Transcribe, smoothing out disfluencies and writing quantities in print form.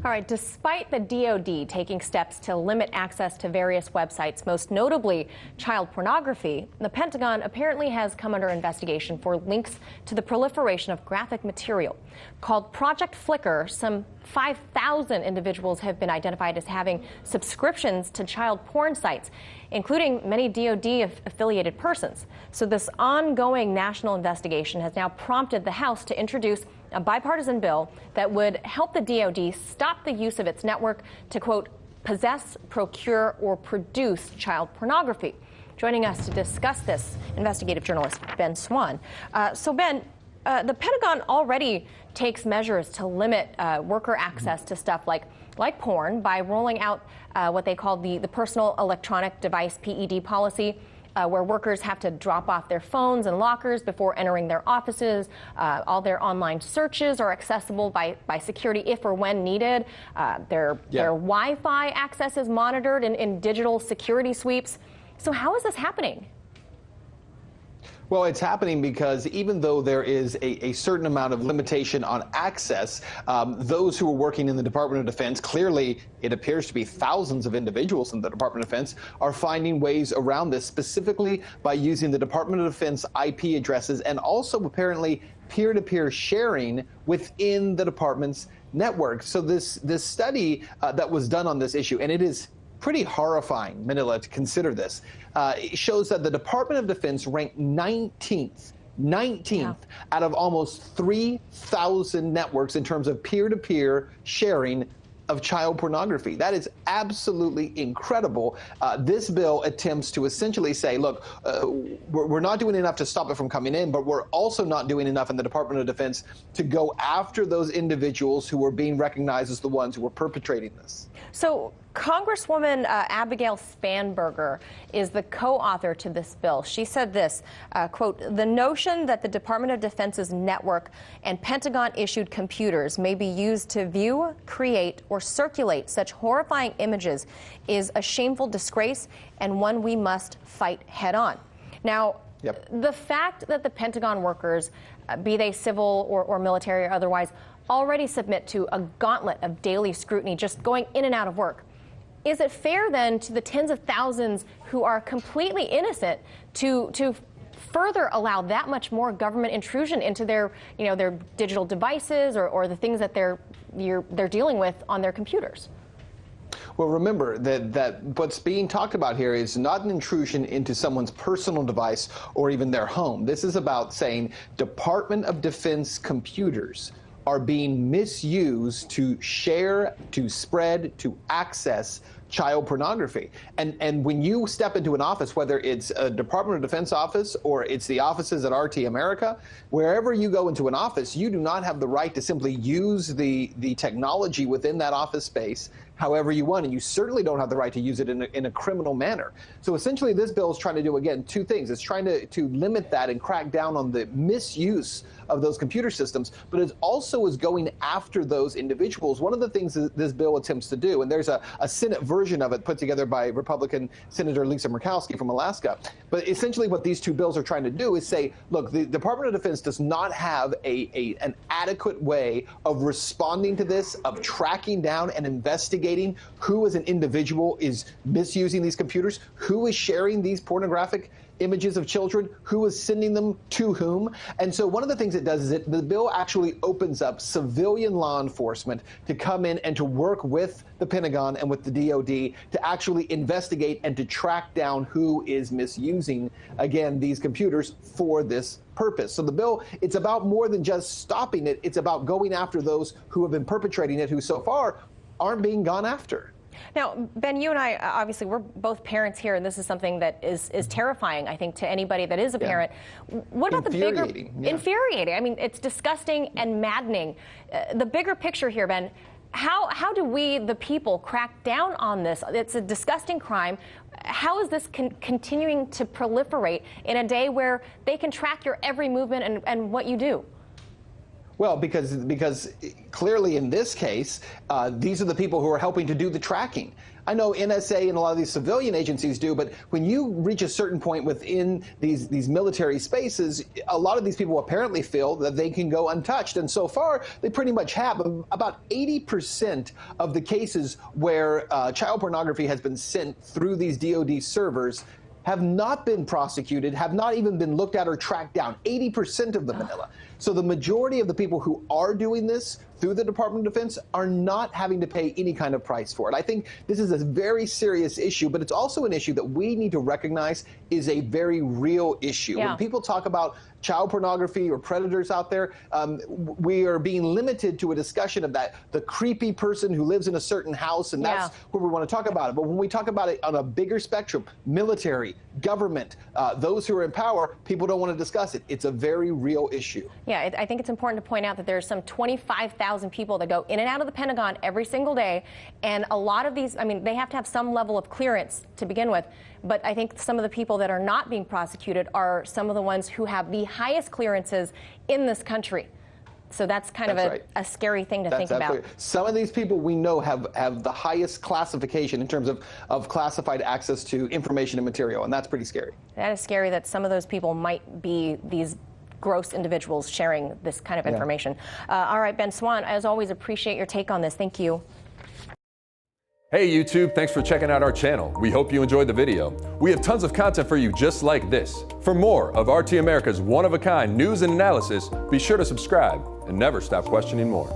All right, despite the DoD taking steps to limit access to various websites, most notably child pornography, the Pentagon apparently has come under investigation for links to the proliferation of graphic material. Called Project Flickr, some 5,000 individuals have been identified as having subscriptions to child porn sites, including many DoD-affiliated persons. So this ongoing national investigation has now prompted the House to introduce a bipartisan bill that would help the DoD stop the use of its network to, quote, possess, procure, or produce child pornography. Joining us to discuss this, investigative journalist Ben Swan. So Ben, the Pentagon already takes measures to limit worker access to stuff like porn by rolling out what they call the Personal Electronic Device PED policy, where workers have to drop off their phones and lockers before entering their offices. All their online searches are accessible by security if or when needed. Their Wi-Fi access is monitored in digital security sweeps. So how is this happening? Well, it's happening because even though there is a certain amount of limitation on access, those who are working in the Department of Defense, clearly it appears to be thousands of individuals in the Department of Defense, are finding ways around this, specifically by using the Department of Defense IP addresses and also apparently peer-to-peer sharing within the department's network. So this study that was done on this issue, and it is pretty horrifying, Manila, to consider this. It shows that the Department of Defense ranked 19th out of almost 3,000 networks in terms of peer-to-peer sharing of child pornography. That is absolutely incredible. This bill attempts to essentially say, look, we're not doing enough to stop it from coming in, but we're also not doing enough in the Department of Defense to go after those individuals who are being recognized as the ones who are perpetrating this. So Congresswoman Abigail Spanberger is the co-author to this bill. She said this, quote, the notion that the Department of Defense's network and Pentagon-issued computers may be used to view, create, or circulate such horrifying images is a shameful disgrace and one we must fight head-on. Now, the fact that the Pentagon workers, be they civil or military or otherwise, already submit to a gauntlet of daily scrutiny just going in and out of work, is it fair then to the tens of thousands who are completely innocent to further allow that much more government intrusion into their digital devices or the things that they're dealing with on their computers? Well, remember that what's being talked about here is not an intrusion into someone's personal device or even their home. This is about saying Department of Defense computers are being misused to share, to spread, to access child pornography. And when you step into an office, whether it's a Department of Defense office or it's the offices at RT America, wherever you go into an office, you do not have the right to simply use the technology within that office space however you want, and you certainly don't have the right to use it in a criminal manner. So essentially this bill is trying to do, again, two things. It's trying to limit that and crack down on the misuse of those computer systems, but it also is going after those individuals. One of the things that this bill attempts to do, and there's a Senate version of it put together by Republican Senator Lisa Murkowski from Alaska, but essentially what these two bills are trying to do is say, look, the Department of Defense does not have an adequate way of responding to this, of tracking down and investigating who as an individual is misusing these computers, who is sharing these pornographic images of children, who is sending them to whom. And so one of the things it does is the bill actually opens up civilian law enforcement to come in and to work with the Pentagon and with the DoD to actually investigate and to track down who is misusing, again, these computers for this purpose. So the bill, it's about more than just stopping it. It's about going after those who have been perpetrating it, who so far aren't being gone after. Now, Ben, you and I, obviously, we're both parents here, and this is something that is terrifying, I think, to anybody that is a parent. What about the bigger... Infuriating. I mean, it's disgusting and maddening. The bigger picture here, Ben, how do we, the people, crack down on this? It's a disgusting crime. How is this continuing to proliferate in a day where they can track your every movement and what you do? Well, because clearly in this case, these are the people who are helping to do the tracking. I know NSA and a lot of these civilian agencies do, but when you reach a certain point within these military spaces, a lot of these people apparently feel that they can go untouched. And so far, they pretty much have. About 80% of the cases where child pornography has been sent through these DoD servers have not been prosecuted, have not even been looked at or tracked down. 80% of them, Manila. So the majority of the people who are doing this through the Department of Defense are not having to pay any kind of price for it. I think this is a very serious issue, but it's also an issue that we need to recognize is a very real issue. Yeah. When people talk about child pornography or predators out there, we are being limited to a discussion of that, the creepy person who lives in a certain house, and that's where we want to talk about it. But when we talk about it on a bigger spectrum, military, government, those who are in power, people don't want to discuss it. It's a very real issue. Yeah, I think it's important to point out that there's some 25,000 people that go in and out of the Pentagon every single day, and a lot of these, I mean, they have to have some level of clearance to begin with, but I think some of the people that are not being prosecuted are some of the ones who have the highest clearances in this country. So that's kind of a scary thing to think about. Some of these people we know have the highest classification in terms of classified access to information and material, and that's pretty scary. That is scary that some of those people might be these gross individuals sharing this kind of information. All right, Ben Swan, as always, appreciate your take on this. Thank you. Hey YouTube, thanks for checking out our channel. We hope you enjoyed the video. We have tons of content for you just like this. For more of RT America's one-of-a-kind news and analysis, be sure to subscribe and never stop questioning more.